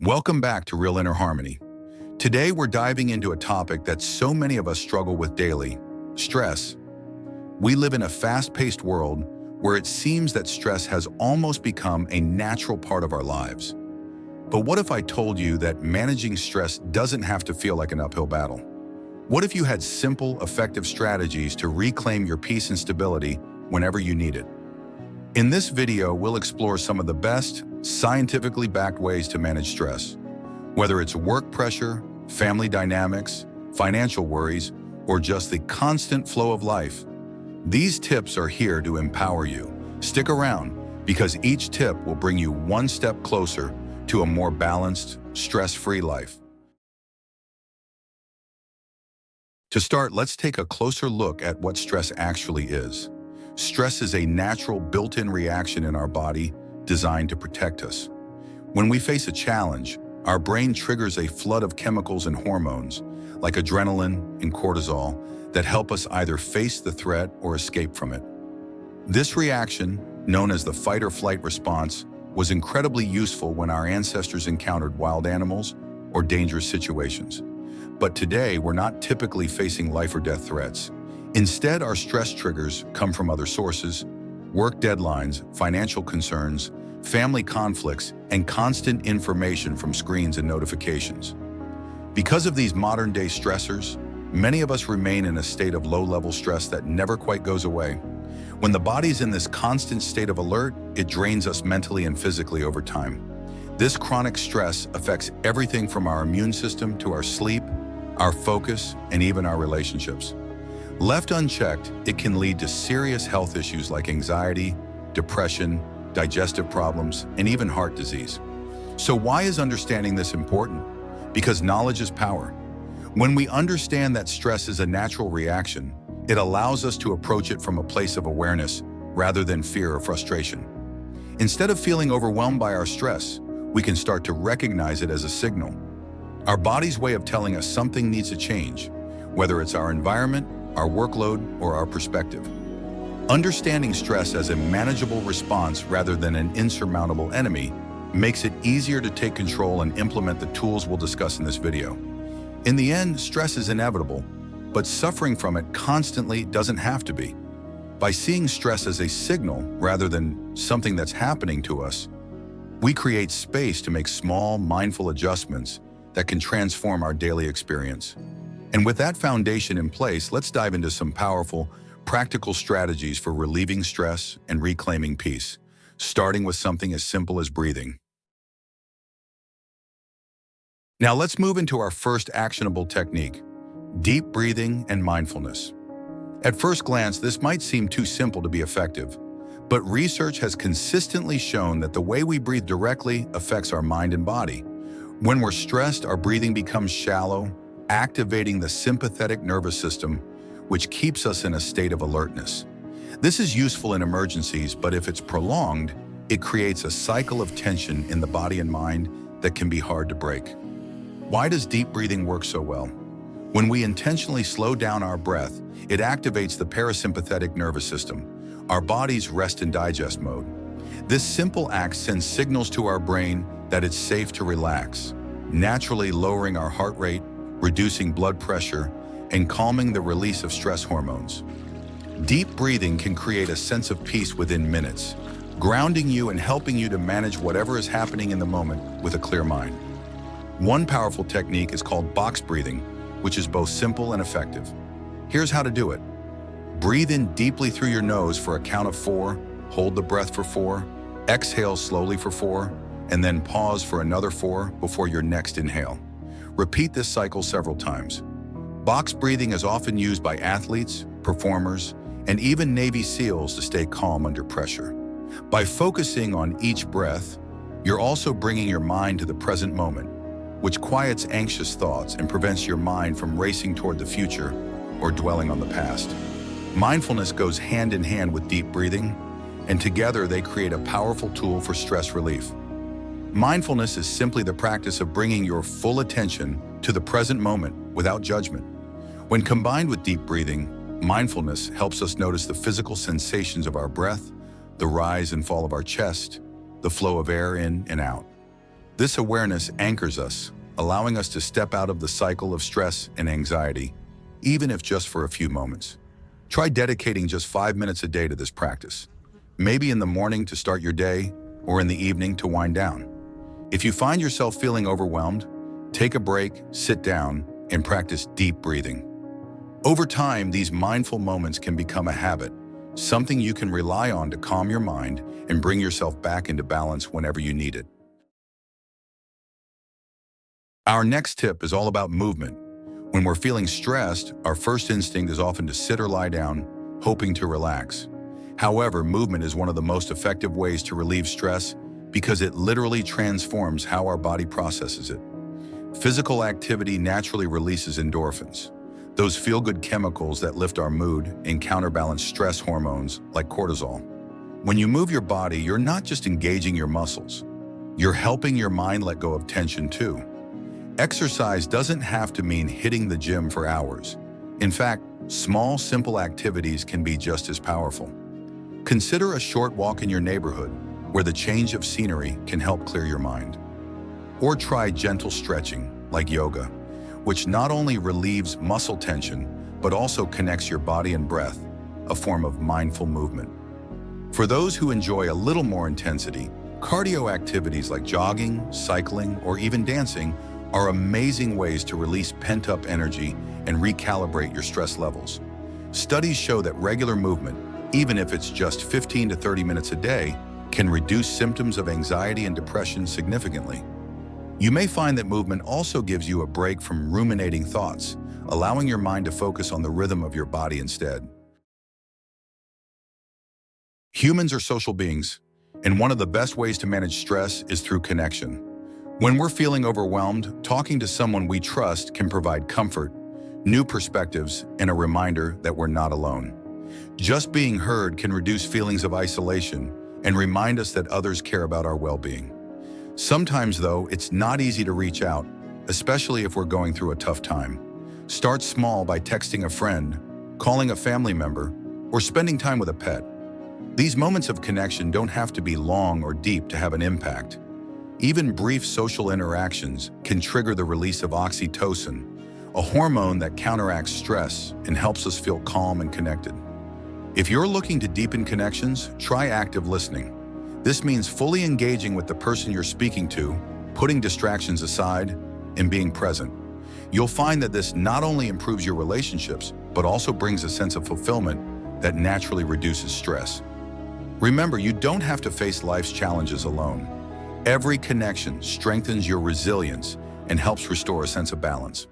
Welcome back to Real Inner Harmony. Today we're diving into a topic that so many of us struggle with daily: stress. We live in a fast-paced world where it seems that stress has almost become a natural part of our lives. But what if I told you that managing stress doesn't have to feel like an uphill battle? What if you had simple, effective strategies to reclaim your peace and stability whenever you need it? In this video, we'll explore some of the best, scientifically backed ways to manage stress. Whether it's work pressure, family dynamics, financial worries, or just the constant flow of life, these tips are here to empower you. Stick around, because each tip will bring you one step closer to a more balanced, stress-free life. To start, let's take a closer look at what stress actually is. Stress is a natural built-in reaction in our body designed to protect us. When we face a challenge, our brain triggers a flood of chemicals and hormones, like adrenaline and cortisol, that help us either face the threat or escape from it. This reaction, known as the fight or flight response, was incredibly useful when our ancestors encountered wild animals or dangerous situations. But today, we're not typically facing life or death threats. Instead, our stress triggers come from other sources: work deadlines, financial concerns, family conflicts, and constant information from screens and notifications. Because of these modern-day stressors, many of us remain in a state of low-level stress that never quite goes away. When the body's in this constant state of alert, it drains us mentally and physically over time. This chronic stress affects everything from our immune system to our sleep, our focus, and even our relationships. Left unchecked, it can lead to serious health issues like anxiety, depression, digestive problems, and even heart disease. So why is understanding this important? Because knowledge is power. When we understand that stress is a natural reaction, it allows us to approach it from a place of awareness rather than fear or frustration. Instead of feeling overwhelmed by our stress, we can start to recognize it as a signal. Our body's way of telling us something needs to change, whether it's our environment, our workload, or our perspective. Understanding stress as a manageable response rather than an insurmountable enemy makes it easier to take control and implement the tools we'll discuss in this video. In the end, stress is inevitable, but suffering from it constantly doesn't have to be. By seeing stress as a signal rather than something that's happening to us, we create space to make small, mindful adjustments that can transform our daily experience. And with that foundation in place, let's dive into some powerful, practical strategies for relieving stress and reclaiming peace, starting with something as simple as breathing. Now let's move into our first actionable technique: deep breathing and mindfulness. At first glance, this might seem too simple to be effective, but research has consistently shown that the way we breathe directly affects our mind and body. When we're stressed, our breathing becomes shallow, activating the sympathetic nervous system, which keeps us in a state of alertness. This is useful in emergencies, but if it's prolonged, it creates a cycle of tension in the body and mind that can be hard to break. Why does deep breathing work so well? When we intentionally slow down our breath, it activates the parasympathetic nervous system, our body's rest and digest mode. This simple act sends signals to our brain that it's safe to relax, naturally lowering our heart rate, reducing blood pressure, and calming the release of stress hormones. Deep breathing can create a sense of peace within minutes, grounding you and helping you to manage whatever is happening in the moment with a clear mind. One powerful technique is called box breathing, which is both simple and effective. Here's how to do it. Breathe in deeply through your nose for a count of 4, hold the breath for 4, exhale slowly for 4, and then pause for another 4 before your next inhale. Repeat this cycle several times. Box breathing is often used by athletes, performers, and even Navy SEALs to stay calm under pressure. By focusing on each breath, you're also bringing your mind to the present moment, which quiets anxious thoughts and prevents your mind from racing toward the future or dwelling on the past. Mindfulness goes hand in hand with deep breathing, and together they create a powerful tool for stress relief. Mindfulness is simply the practice of bringing your full attention to the present moment without judgment. When combined with deep breathing, mindfulness helps us notice the physical sensations of our breath, the rise and fall of our chest, the flow of air in and out. This awareness anchors us, allowing us to step out of the cycle of stress and anxiety, even if just for a few moments. Try dedicating just 5 minutes a day to this practice, maybe in the morning to start your day or in the evening to wind down. If you find yourself feeling overwhelmed, take a break, sit down, and practice deep breathing. Over time, these mindful moments can become a habit, something you can rely on to calm your mind and bring yourself back into balance whenever you need it. Our next tip is all about movement. When we're feeling stressed, our first instinct is often to sit or lie down, hoping to relax. However, movement is one of the most effective ways to relieve stress because it literally transforms how our body processes it. Physical activity naturally releases endorphins, those feel-good chemicals that lift our mood and counterbalance stress hormones like cortisol. When you move your body, you're not just engaging your muscles. You're helping your mind let go of tension too. Exercise doesn't have to mean hitting the gym for hours. In fact, small, simple activities can be just as powerful. Consider a short walk in your neighborhood, where the change of scenery can help clear your mind. Or try gentle stretching, like yoga, which not only relieves muscle tension, but also connects your body and breath, a form of mindful movement. For those who enjoy a little more intensity, cardio activities like jogging, cycling, or even dancing are amazing ways to release pent-up energy and recalibrate your stress levels. Studies show that regular movement, even if it's just 15 to 30 minutes a day, can reduce symptoms of anxiety and depression significantly. You may find that movement also gives you a break from ruminating thoughts, allowing your mind to focus on the rhythm of your body instead. Humans are social beings, and one of the best ways to manage stress is through connection. When we're feeling overwhelmed, talking to someone we trust can provide comfort, new perspectives, and a reminder that we're not alone. Just being heard can reduce feelings of isolation and remind us that others care about our well-being. Sometimes, though, it's not easy to reach out, especially if we're going through a tough time. Start small by texting a friend, calling a family member, or spending time with a pet. These moments of connection don't have to be long or deep to have an impact. Even brief social interactions can trigger the release of oxytocin, a hormone that counteracts stress and helps us feel calm and connected. If you're looking to deepen connections, try active listening. This means fully engaging with the person you're speaking to, putting distractions aside, and being present. You'll find that this not only improves your relationships, but also brings a sense of fulfillment that naturally reduces stress. Remember, you don't have to face life's challenges alone. Every connection strengthens your resilience and helps restore a sense of balance.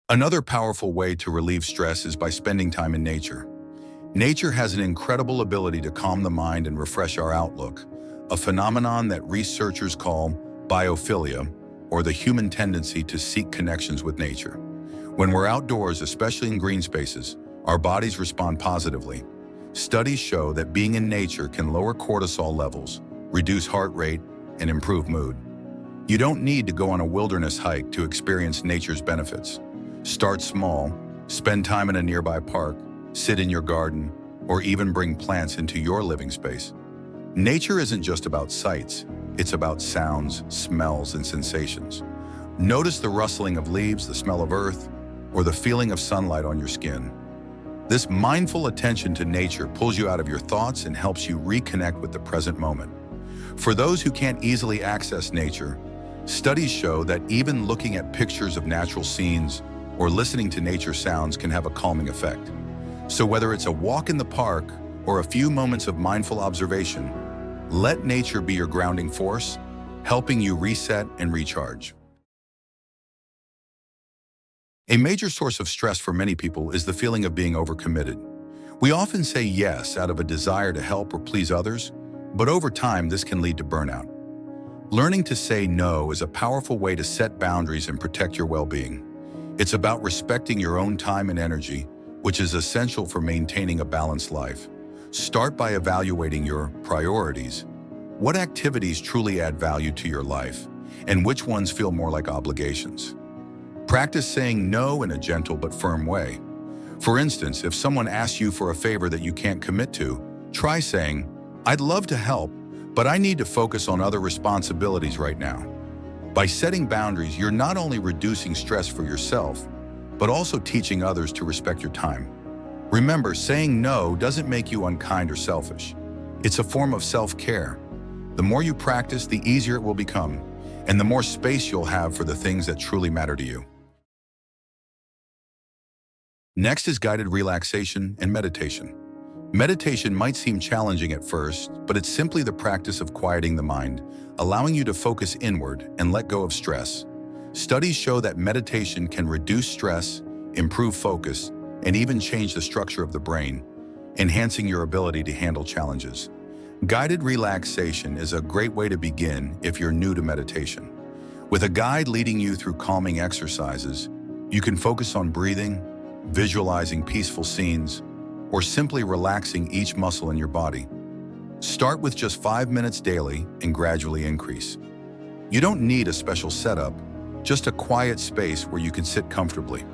Another powerful way to relieve stress is by spending time in nature. Nature has an incredible ability to calm the mind and refresh our outlook, a phenomenon that researchers call biophilia, or the human tendency to seek connections with nature. When we're outdoors, especially in green spaces, our bodies respond positively. Studies show that being in nature can lower cortisol levels, reduce heart rate, and improve mood. You don't need to go on a wilderness hike to experience nature's benefits. Start small, spend time in a nearby park, sit in your garden, or even bring plants into your living space. Nature isn't just about sights, it's about sounds, smells, and sensations. Notice the rustling of leaves, the smell of earth, or the feeling of sunlight on your skin. This mindful attention to nature pulls you out of your thoughts and helps you reconnect with the present moment. For those who can't easily access nature, studies show that even looking at pictures of natural scenes or listening to nature sounds can have a calming effect. So whether it's a walk in the park or a few moments of mindful observation, let nature be your grounding force, helping you reset and recharge. A major source of stress for many people is the feeling of being overcommitted. We often say yes out of a desire to help or please others, but over time this can lead to burnout. Learning to say no is a powerful way to set boundaries and protect your well-being. It's about respecting your own time and energy, which is essential for maintaining a balanced life. Start by evaluating your priorities. What activities truly add value to your life, and which ones feel more like obligations? Practice saying no in a gentle but firm way. For instance, if someone asks you for a favor that you can't commit to, try saying, "I'd love to help, but I need to focus on other responsibilities right now. By setting boundaries, you're not only reducing stress for yourself, but also teaching others to respect your time. Remember, saying no doesn't make you unkind or selfish. It's a form of self-care. The more you practice, the easier it will become, and the more space you'll have for the things that truly matter to you. Next is guided relaxation and meditation. Meditation might seem challenging at first, but it's simply the practice of quieting the mind, allowing you to focus inward and let go of stress. Studies show that meditation can reduce stress, improve focus, and even change the structure of the brain, enhancing your ability to handle challenges. Guided relaxation is a great way to begin if you're new to meditation. With a guide leading you through calming exercises, you can focus on breathing, visualizing peaceful scenes, or simply relaxing each muscle in your body. Start with just 5 minutes daily and gradually increase. You don't need a special setup, just a quiet space where you can sit comfortably.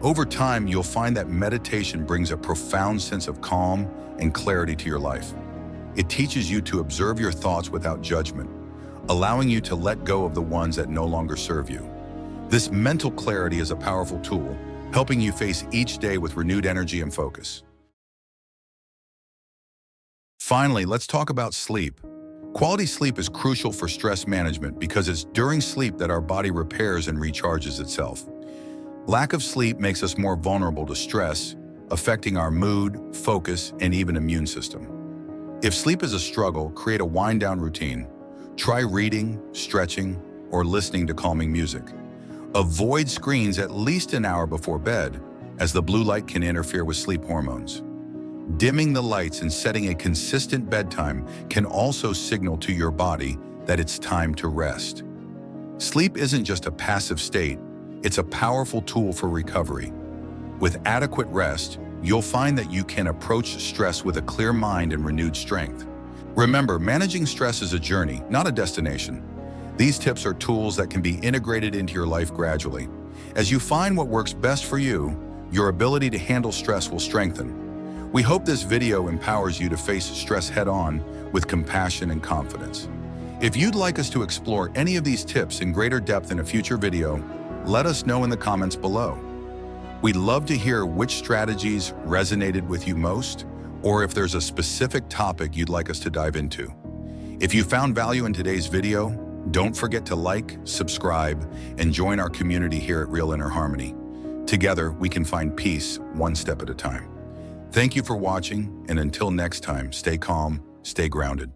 Over time, you'll find that meditation brings a profound sense of calm and clarity to your life. It teaches you to observe your thoughts without judgment, allowing you to let go of the ones that no longer serve you. This mental clarity is a powerful tool, helping you face each day with renewed energy and focus. Finally, let's talk about sleep. Quality sleep is crucial for stress management because it's during sleep that our body repairs and recharges itself. Lack of sleep makes us more vulnerable to stress, affecting our mood, focus, and even immune system. If sleep is a struggle, create a wind-down routine. Try reading, stretching, or listening to calming music. Avoid screens at least an hour before bed, as the blue light can interfere with sleep hormones. Dimming the lights and setting a consistent bedtime can also signal to your body that it's time to rest. Sleep isn't just a passive state, it's a powerful tool for recovery. With adequate rest, you'll find that you can approach stress with a clear mind and renewed strength. Remember, managing stress is a journey, not a destination. These tips are tools that can be integrated into your life gradually. As you find what works best for you, your ability to handle stress will strengthen. We hope this video empowers you to face stress head-on with compassion and confidence. If you'd like us to explore any of these tips in greater depth in a future video, let us know in the comments below. We'd love to hear which strategies resonated with you most, or if there's a specific topic you'd like us to dive into. If you found value in today's video, don't forget to like, subscribe, and join our community here at Real Inner Harmony. Together, we can find peace one step at a time. Thank you for watching, and until next time, stay calm, stay grounded.